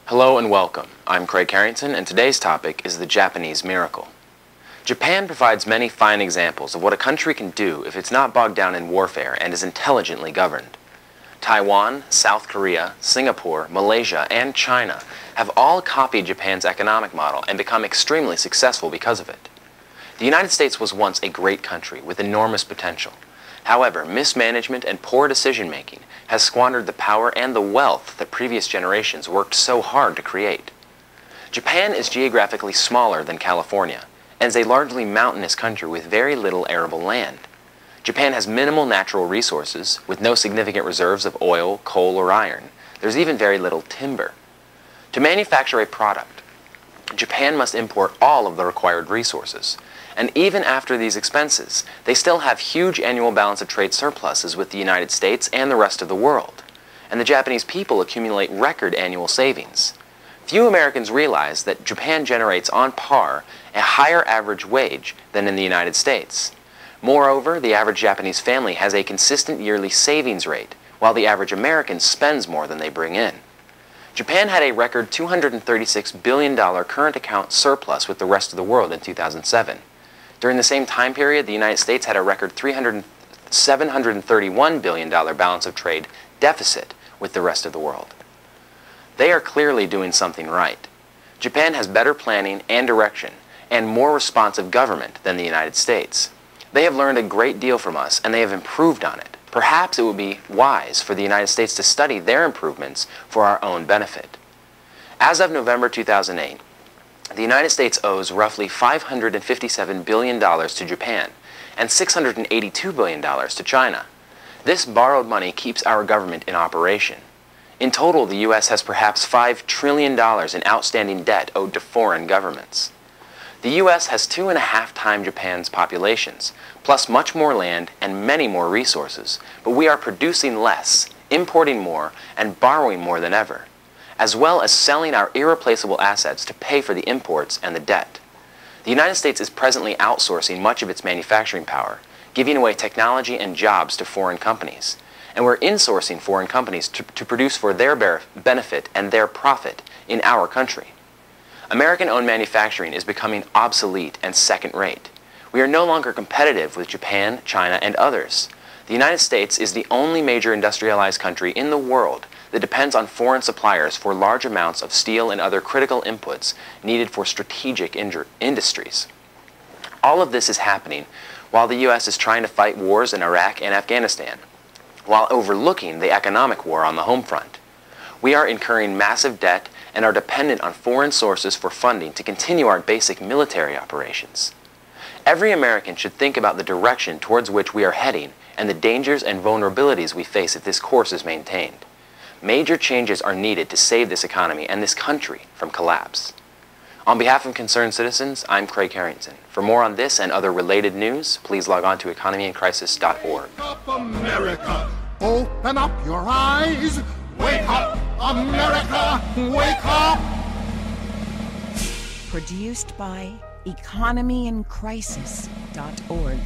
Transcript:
Hello and welcome. I'm Craig Carrington, and today's topic is the Japanese miracle. Japan provides many fine examples of what a country can do if it's not bogged down in warfare and is intelligently governed. Taiwan, South Korea, Singapore, Malaysia, and China have all copied Japan's economic model and become extremely successful because of it. The United States was once a great country with enormous potential. However, mismanagement and poor decision-making has squandered the power and the wealth that previous generations worked so hard to create. Japan is geographically smaller than California and is a largely mountainous country with very little arable land. Japan has minimal natural resources with no significant reserves of oil, coal, or iron. There's even very little timber. To manufacture a product, Japan must import all of the required resources. And even after these expenses, they still have huge annual balance of trade surpluses with the United States and the rest of the world. And the Japanese people accumulate record annual savings. Few Americans realize that Japan generates on par a higher average wage than in the United States. Moreover, the average Japanese family has a consistent yearly savings rate, while the average American spends more than they bring in. Japan had a record $236 billion current account surplus with the rest of the world in 2007. During the same time period, the United States had a record $731 billion balance of trade deficit with the rest of the world. They are clearly doing something right. Japan has better planning and direction and more responsive government than the United States. They have learned a great deal from us and they have improved on it. Perhaps it would be wise for the United States to study their improvements for our own benefit. As of November 2008, the United States owes roughly $557 billion to Japan and $682 billion to China. This borrowed money keeps our government in operation. In total, the U.S. has perhaps $5 trillion in outstanding debt owed to foreign governments. The U.S. has 2.5 times Japan's populations, plus much more land and many more resources, but we are producing less, importing more, and borrowing more than ever, as well as selling our irreplaceable assets to pay for the imports and the debt. The United States is presently outsourcing much of its manufacturing power, giving away technology and jobs to foreign companies. And we're insourcing foreign companies to produce for their benefit and their profit in our country. American-owned manufacturing is becoming obsolete and second-rate. We are no longer competitive with Japan, China, and others. The United States is the only major industrialized country in the world that depends on foreign suppliers for large amounts of steel and other critical inputs needed for strategic industries. All of this is happening while the U.S. is trying to fight wars in Iraq and Afghanistan, while overlooking the economic war on the home front. We are incurring massive debt and are dependent on foreign sources for funding to continue our basic military operations. Every American should think about the direction towards which we are heading and the dangers and vulnerabilities we face if this course is maintained. Major changes are needed to save this economy and this country from collapse. On behalf of concerned citizens, I'm Craig Carrington. For more on this and other related news, please log on to economyincrisis.org. Wake up, America! Open up your eyes! Wake up, America! Wake up! Produced by economyincrisis.org.